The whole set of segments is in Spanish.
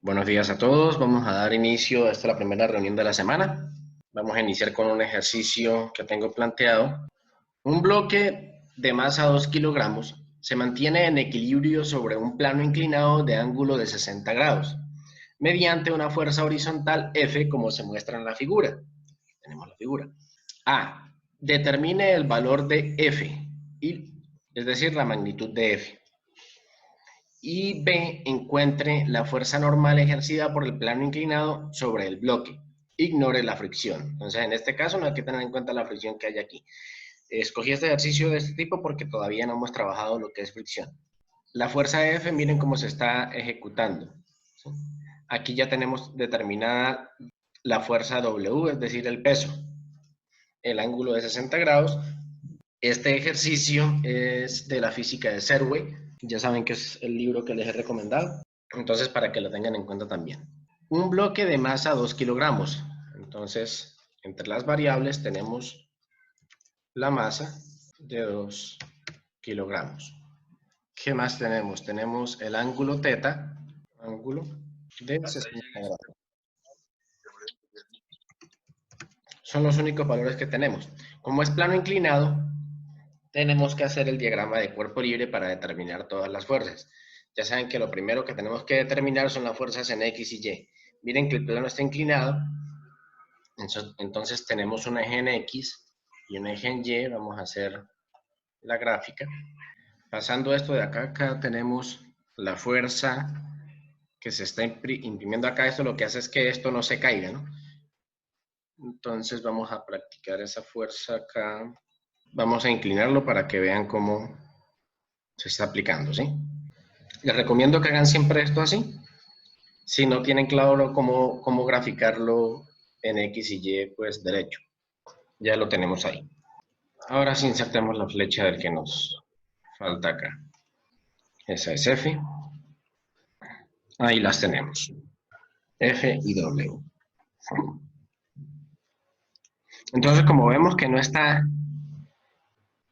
Buenos días a todos. Vamos a dar inicio a la primera reunión de la semana. Vamos a iniciar con un ejercicio que tengo planteado. Un bloque de masa 2 kilogramos se mantiene en equilibrio sobre un plano inclinado de ángulo de 60 grados mediante una fuerza horizontal F, como se muestra en la figura. Tenemos la figura. A. Determine el valor de F, es decir, la magnitud de F. Y B, encuentre la fuerza normal ejercida por el plano inclinado sobre el bloque. Ignore la fricción. Entonces, en este caso no hay que tener en cuenta la fricción que hay aquí. Escogí este ejercicio de este tipo porque todavía no hemos trabajado lo que es fricción. La fuerza F, miren cómo se está ejecutando. Aquí ya tenemos determinada la fuerza W, es decir, el peso. El ángulo de 60 grados. Este ejercicio es de la física de Serway. Ya saben que es el libro que les he recomendado. Entonces, para que lo tengan en cuenta también. Un bloque de masa 2 kilogramos. Entonces, entre las variables tenemos la masa de 2 kilogramos. ¿Qué más tenemos? Tenemos el ángulo teta, ángulo de 60 grados. Son los únicos valores que tenemos. Como es plano inclinado, tenemos que hacer el diagrama de cuerpo libre para determinar todas las fuerzas. Ya saben que lo primero que tenemos que determinar son las fuerzas en X y Y. Miren que el plano está inclinado, entonces tenemos un eje en X y un eje en Y. Vamos a hacer la gráfica. Pasando esto de acá a acá, tenemos la fuerza que se está imprimiendo acá. Esto lo que hace es que esto no se caiga, ¿no? Entonces vamos a practicar esa fuerza acá. Vamos a inclinarlo para que vean cómo se está aplicando, ¿sí? Les recomiendo que hagan siempre esto así. Si no tienen claro cómo graficarlo en X y Y, pues derecho. Ya lo tenemos ahí. Ahora sí insertemos la flecha del que nos falta acá. Esa es F. Ahí las tenemos. F y W. Entonces, como vemos que no está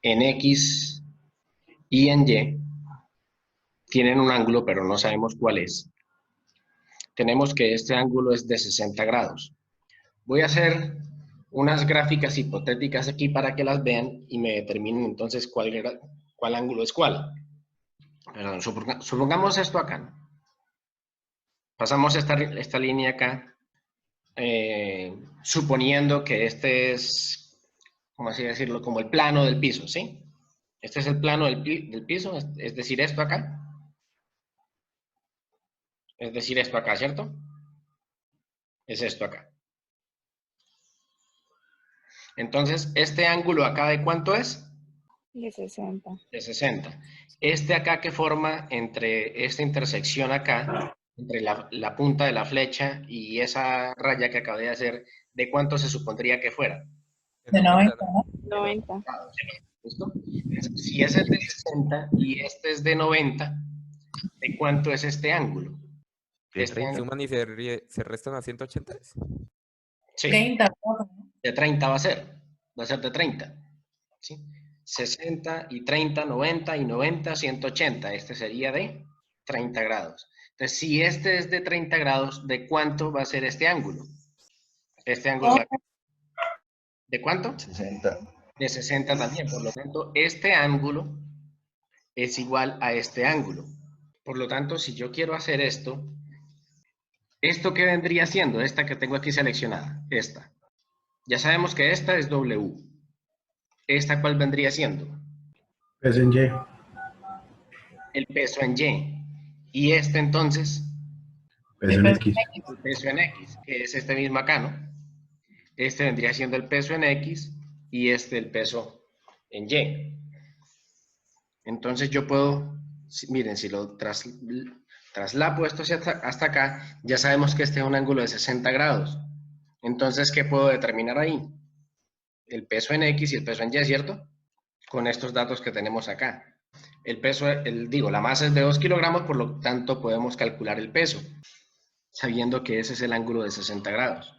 en X y en Y, tienen un ángulo, pero no sabemos cuál es. Tenemos que este ángulo es de 60 grados. Voy a hacer unas gráficas hipotéticas aquí para que las vean y me determinen entonces cuál ángulo es cuál. Perdón, supongamos esto acá. Pasamos esta línea acá, suponiendo que este es, ¿cómo así decirlo? Como el plano del piso, ¿sí? Este es el plano del piso, es decir, esto acá. Es decir, esto acá, ¿cierto? Es esto acá. Entonces, ¿este ángulo acá de cuánto es? De 60. De 60. Este acá que forma entre esta intersección acá, entre la punta de la flecha y esa raya que acabé de hacer, ¿de cuánto se supondría que fuera? De 90, ¿no? 90. ¿Listo? Si ese es de 60 y este es de 90, ¿de cuánto es este ángulo? Este ángulo, Suman y se restan a 180. sí, 30, ¿no? de 30 va a ser de 30, ¿sí? 60 y 30, 90 y 90, 180. Este sería de 30 grados. Entonces, si este es de 30 grados, ¿de cuánto va a ser este ángulo? Este ángulo de acá. ¿De cuánto? 60. De 60 también. Por lo tanto, este ángulo es igual a este ángulo. Por lo tanto, si yo quiero hacer esto, ¿esto qué vendría siendo? Esta que tengo aquí seleccionada. Esta. Ya sabemos que esta es W. ¿Esta cuál vendría siendo? Peso en Y. El peso en Y. ¿Y este entonces? Peso en X. El peso en X, que es este mismo acá, ¿no? Este vendría siendo el peso en X y este el peso en Y. Entonces yo puedo, miren, si lo traslapo esto hasta acá, ya sabemos que este es un ángulo de 60 grados. Entonces, ¿qué puedo determinar ahí? El peso en X y el peso en Y, ¿cierto? Con estos datos que tenemos acá. El peso, la masa es de 2 kilogramos, por lo tanto podemos calcular el peso, sabiendo que ese es el ángulo de 60 grados.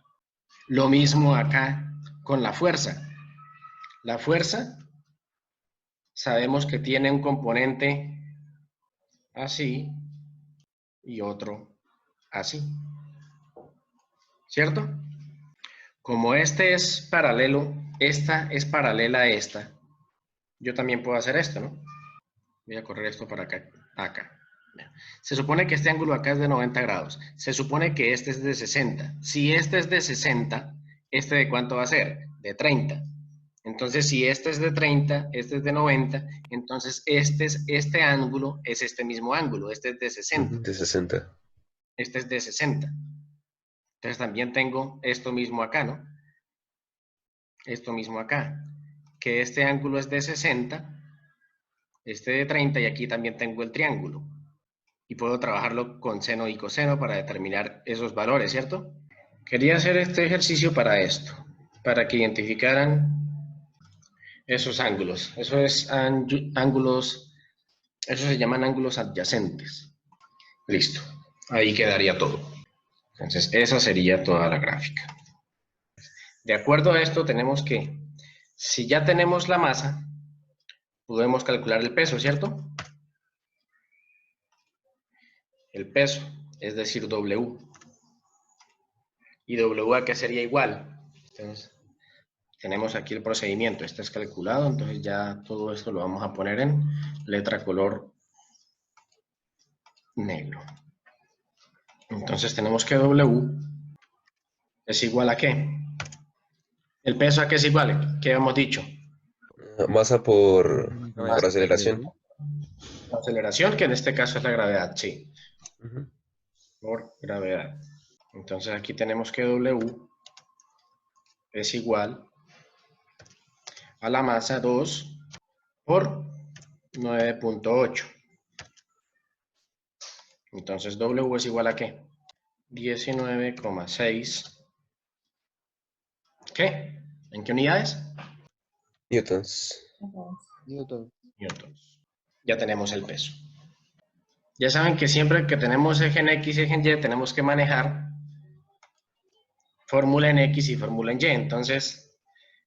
Lo mismo acá con la fuerza. La fuerza, sabemos que tiene un componente así y otro así. ¿Cierto? Como este es paralelo, esta es paralela a esta, yo también puedo hacer esto, ¿no? Voy a correr esto para acá, acá. Se supone que este ángulo acá es de 90 grados. Se supone que este es de 60. Si este es de 60, ¿este de cuánto va a ser? De 30. Entonces, si este es de 30, este es de 90, entonces este ángulo es este mismo ángulo. Este es de 60. De 60. Este es de 60. Entonces, también tengo esto mismo acá, ¿no? Esto mismo acá. Que este ángulo es de 60, este de 30, y aquí también tengo el triángulo. Y puedo trabajarlo con seno y coseno para determinar esos valores, ¿cierto? Quería hacer este ejercicio para esto, para que identificaran esos ángulos. Esos se llaman ángulos adyacentes. Listo, ahí quedaría todo. Entonces, esa sería toda la gráfica. De acuerdo a esto, tenemos que, si ya tenemos la masa, podemos calcular el peso, ¿cierto? El peso, es decir, W. ¿Y W a qué sería igual? Entonces, tenemos aquí el procedimiento. Este es calculado, entonces ya todo esto lo vamos a poner en letra color negro. Entonces tenemos que W es igual a ¿qué? ¿El peso a qué es igual? ¿Qué hemos dicho? Masa por Masa. aceleración. La aceleración, que en este caso es la gravedad, sí. Ujú. Por gravedad. Entonces aquí tenemos que W es igual a la masa 2 por 9.8. Entonces W es igual a ¿qué? 19,6. ¿Qué? ¿En qué unidades? Newtons. Newtons. Ya tenemos el peso. Ya saben que siempre que tenemos eje en X y eje en Y, tenemos que manejar fórmula en X y fórmula en Y. Entonces,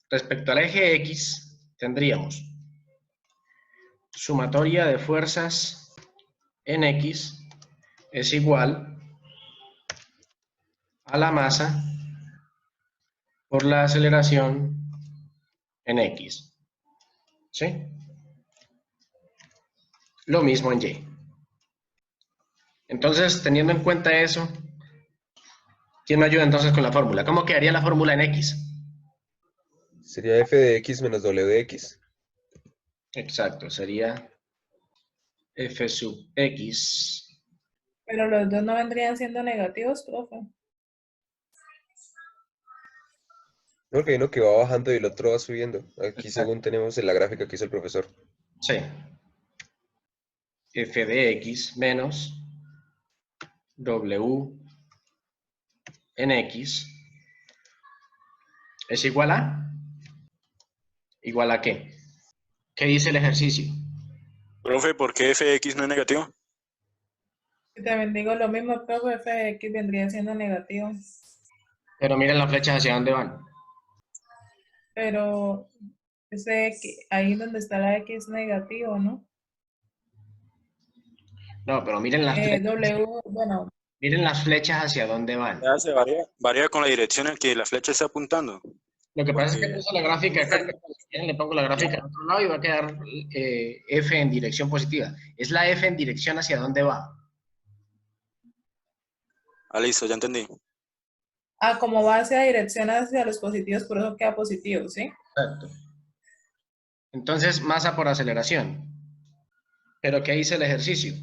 respecto al eje X, tendríamos sumatoria de fuerzas en X es igual a la masa por la aceleración en X. ¿Sí? Lo mismo en Y. Entonces, teniendo en cuenta eso, ¿quién me ayuda entonces con la fórmula? ¿Cómo quedaría la fórmula en X? Sería f de x menos w de x. Exacto, sería f sub x. Pero los dos no vendrían siendo negativos, profe. Porque hay uno que va bajando y el otro va subiendo. Aquí Exacto. según tenemos en la gráfica que hizo el profesor. Sí. F de x menos w en x es igual a... ¿Igual a qué? ¿Qué dice el ejercicio? Profe, ¿por qué fx no es negativo? Y también digo lo mismo, profe, f de x vendría siendo negativo. Pero miren las flechas hacia dónde van. Pero ese X, ahí donde está la x negativo, ¿no? No, pero miren las flechas, W, bueno, miren las flechas hacia dónde van. Ya se varía con la dirección en que la flecha está apuntando. Lo que pasa es que Porque- puse la gráfica acá, pero si quieren le pongo la gráfica al otro lado y va a quedar F en dirección positiva. Es la F en dirección hacia dónde va. Ah, listo, ya entendí. como va hacia dirección hacia los positivos, por eso queda positivo, ¿sí? Exacto. Entonces, masa por aceleración. ¿Pero qué dice el ejercicio?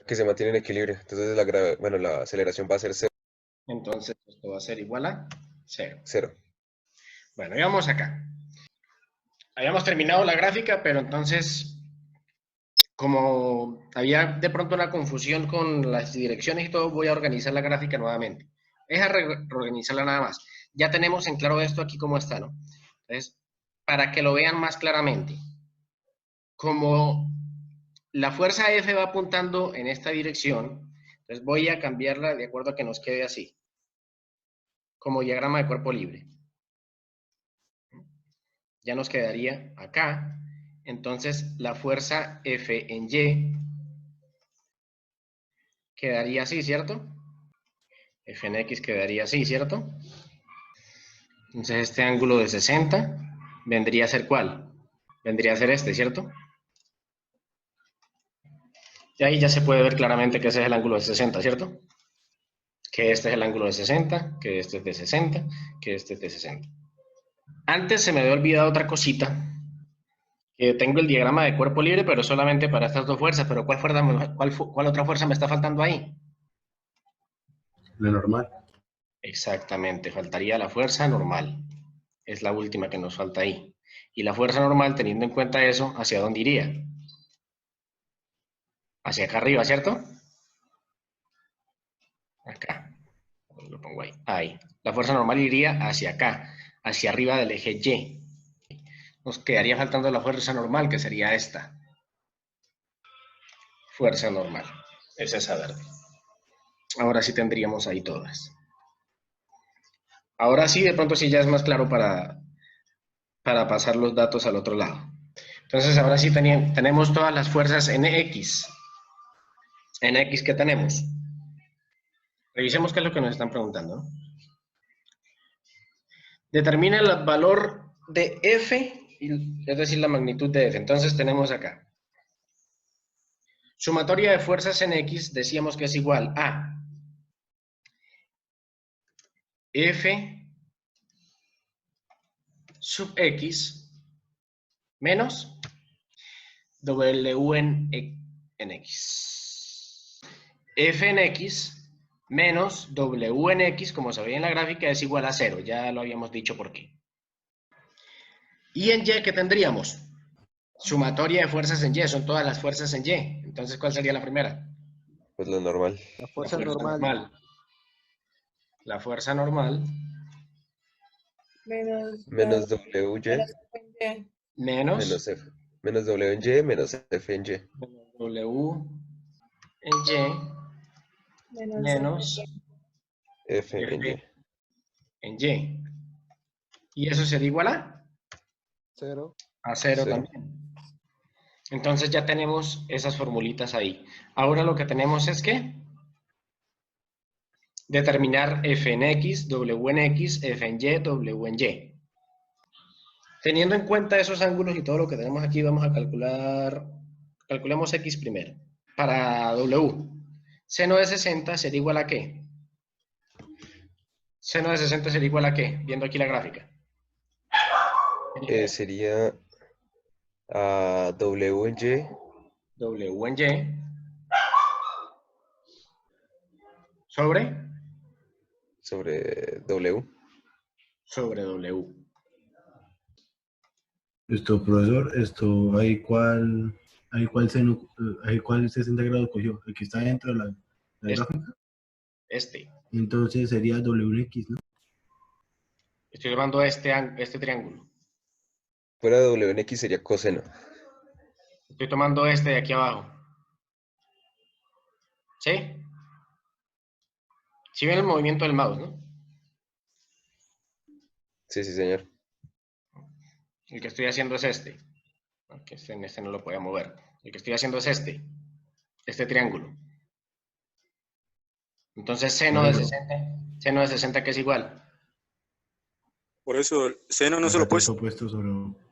Que se mantiene en equilibrio. Entonces la aceleración va a ser Entonces, esto va a ser igual a 0. 0. Bueno, y vamos acá. Habíamos terminado la gráfica, pero entonces, como había de pronto una confusión con las direcciones y todo, voy a organizar la gráfica nuevamente. Deja reorganizarla nada más. Ya tenemos en claro esto aquí cómo está, ¿no? Entonces, para que lo vean más claramente, como la fuerza F va apuntando en esta dirección, entonces voy a cambiarla de acuerdo a que nos quede así, como diagrama de cuerpo libre. Ya nos quedaría acá. Entonces, la fuerza F en Y quedaría así, ¿cierto? F en X quedaría así, ¿cierto? Entonces este ángulo de 60 vendría a ser ¿cuál? Vendría a ser este, ¿cierto? Y ahí ya se puede ver claramente que ese es el ángulo de 60, ¿cierto? Que este es el ángulo de 60, que este es de 60, que este es de 60. Antes se me había olvidado otra cosita, que tengo el diagrama de cuerpo libre, pero solamente para estas dos fuerzas, pero ¿cuál otra fuerza me está faltando ahí? La normal. Exactamente, faltaría la fuerza normal. Es la última que nos falta ahí. Y la fuerza normal, teniendo en cuenta eso, ¿hacia dónde iría? Hacia acá arriba, ¿cierto? Acá. Lo pongo ahí. Ahí. La fuerza normal iría hacia acá, hacia arriba del eje Y. Nos quedaría faltando la fuerza normal, que sería esta. Fuerza normal. Es esa verde. Ahora sí tendríamos ahí todas. Ahora sí, de pronto sí ya es más claro para pasar los datos al otro lado. Entonces ahora sí tenemos todas las fuerzas en X. En X, ¿qué tenemos? Revisemos qué es lo que nos están preguntando. Determina el valor de F, es decir, la magnitud de F. Entonces tenemos acá. Sumatoria de fuerzas en X, decíamos que es igual a F sub X menos W en X. F en X menos W en X, como se ve en la gráfica, es igual a 0. Ya lo habíamos dicho por qué. Y en Y, ¿qué tendríamos? Sumatoria de fuerzas en Y, son todas las fuerzas en Y. Entonces, ¿cuál sería la primera? Pues lo normal. La fuerza La fuerza normal. La fuerza normal Menos, Menos WY menos F en Y. menos menos F. Menos W en Y menos F en Y. W en Y menos F en Y. F en Y. ¿Y eso sería igual a? 0. A 0 Cero. también. Entonces ya tenemos esas formulitas ahí. Ahora lo que tenemos es que determinar F en X, W en X, F en Y, W en Y. Teniendo en cuenta esos ángulos y todo lo que tenemos aquí, vamos a calculemos X primero. Para W, seno de 60 sería igual a ¿qué? Seno de 60 sería igual a ¿qué? Viendo aquí la gráfica. Sería a W en Y W en Y sobre sobre W. W. Esto, profesor, ahí cuál 60 grados cogió, el que está dentro de la gráfica. Este. Entonces sería WX, ¿no? Estoy llevando este triángulo. Fuera de W en X sería coseno. Estoy tomando este de aquí abajo. ¿Sí? ¿Sí ven el movimiento del mouse, no? Sí, sí, señor. El que estoy haciendo es este. Porque este no lo podía mover. El que estoy haciendo es este triángulo. Entonces seno de 60, ¿qué es igual? Por eso, el seno no se Acá lo está puesto. opuesto sobre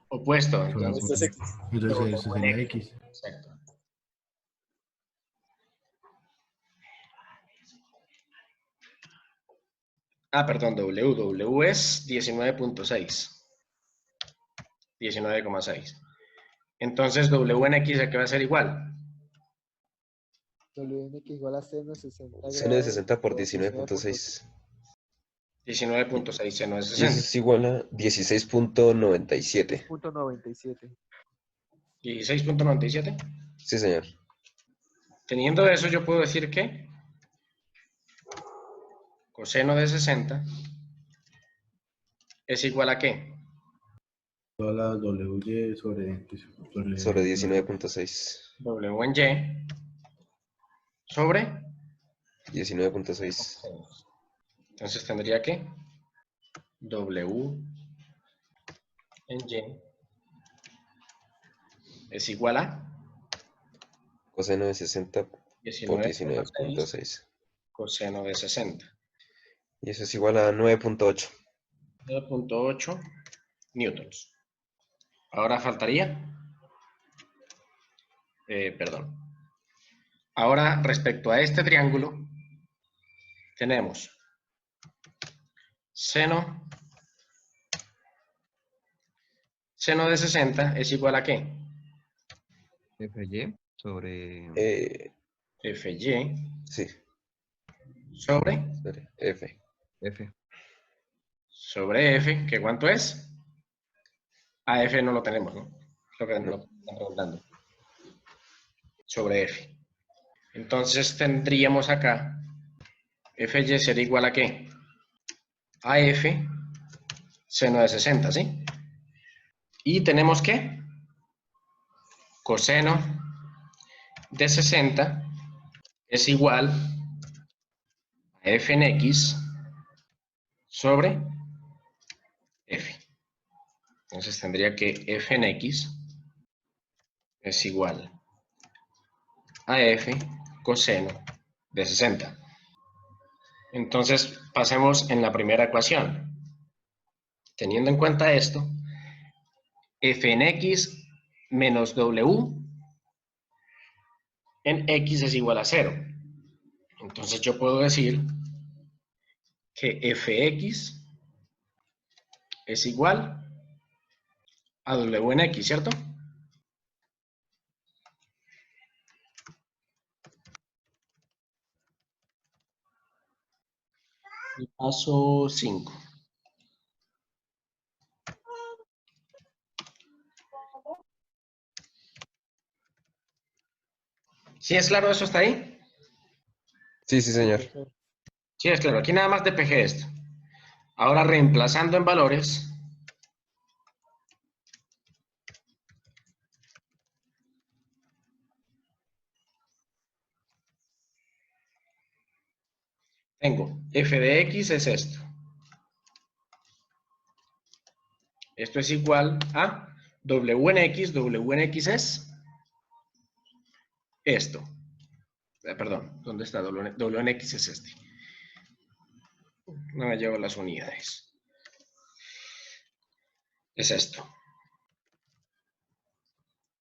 Opuesto. la Entonces, Esto es X. entonces eso sería X. exacto. Ah, perdón, W es 19.6. 19,6. Entonces W en X, ¿a qué va a ser igual? W en X igual a seno de 60 Seno de grados 60 por por 19.6. 19.6 seno de Y eso 60. es igual a 16.97. 96.97. 16.97. Sí, señor. Teniendo eso, yo puedo decir que coseno de 60 es igual a ¿qué? Toda la WY sobre Sobre 19.6. W en Y sobre 19.6. Entonces tendría que W en Y es igual a Coseno de 60 Punto 19,6 19.6. coseno de 60. Y eso es igual a 9.8. 9.8 newtons. Ahora faltaría, perdón. Ahora, respecto a este triángulo, tenemos seno de 60 es igual a ¿qué? FY sobre FY Sí, sobre F. F. F, ¿que cuánto es? A F no lo tenemos, ¿no? Lo que No. nos están preguntando. Sobre F. Entonces tendríamos acá, FY sería igual a ¿qué? A F seno de 60, ¿sí? Y tenemos que coseno de 60 es igual a F en X sobre F. Entonces tendría que F en X es igual a F coseno de 60. Entonces pasemos en la primera ecuación. Teniendo en cuenta esto, F en X menos W en X es igual a 0. Entonces yo puedo decir que Fx es igual a W en X, ¿cierto? Y paso 5. ¿Sí es claro eso hasta ahí? Sí, sí, señor. Profesor. Sí es claro. Aquí nada más despejé esto. Ahora reemplazando en valores, tengo f de x es esto. Esto es igual a w en x es esto. Perdón, ¿dónde está? W en x es este. No me llevo las unidades. Es esto.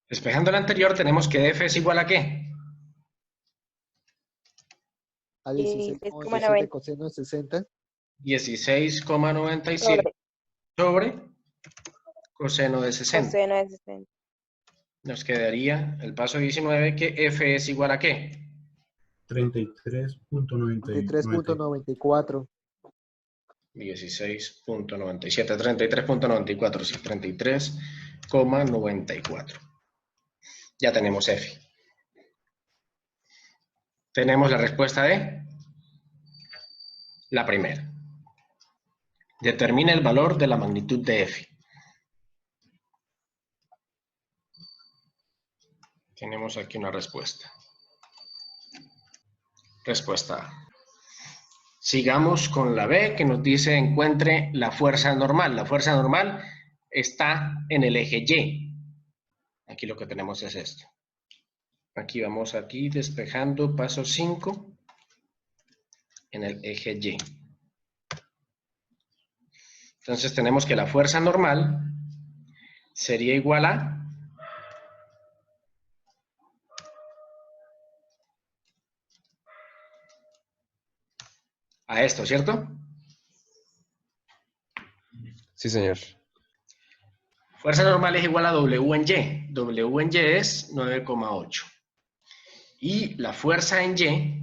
Despejando el anterior, tenemos que f es igual a ¿qué? A 16,90 16,17 coseno de 60. 16,97 sobre coseno de 60. coseno de 60. Nos quedaría el paso 19 que f es igual a ¿qué? 33.90. 33.94. 16.97, 33.94, sí, 33,94. Ya tenemos F. Tenemos la respuesta de la primera. Determina el valor de la magnitud de F. Tenemos aquí una respuesta. Respuesta A. Sigamos con la B, que nos dice encuentre la fuerza normal. La fuerza normal está en el eje Y. Aquí lo que tenemos es esto. Aquí vamos aquí despejando paso 5 en el eje Y. Entonces tenemos que la fuerza normal sería igual a esto, ¿cierto? Sí, señor. Fuerza normal es igual a W en Y. W en Y es 9,8. Y la fuerza en Y,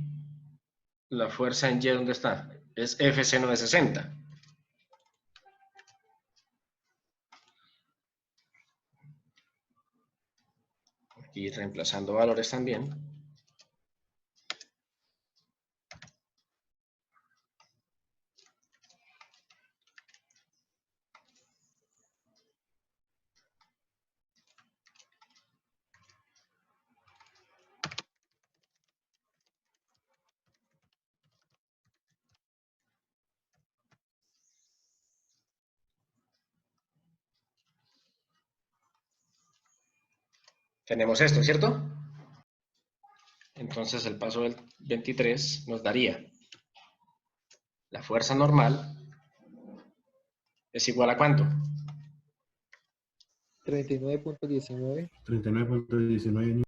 ¿dónde está? Es F seno de 60. Aquí reemplazando valores también. Tenemos esto, ¿cierto? Entonces el paso del 23 nos daría la fuerza normal es igual a ¿cuánto? 39.19. 39.19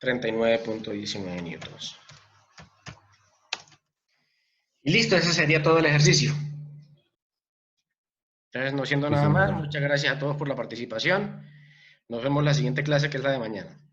39.19 newtons. Y listo, ese sería todo el ejercicio. Entonces, no siendo Sí, nada sí, más, bueno. muchas gracias a todos por la participación. Nos vemos la siguiente clase, que es la de mañana.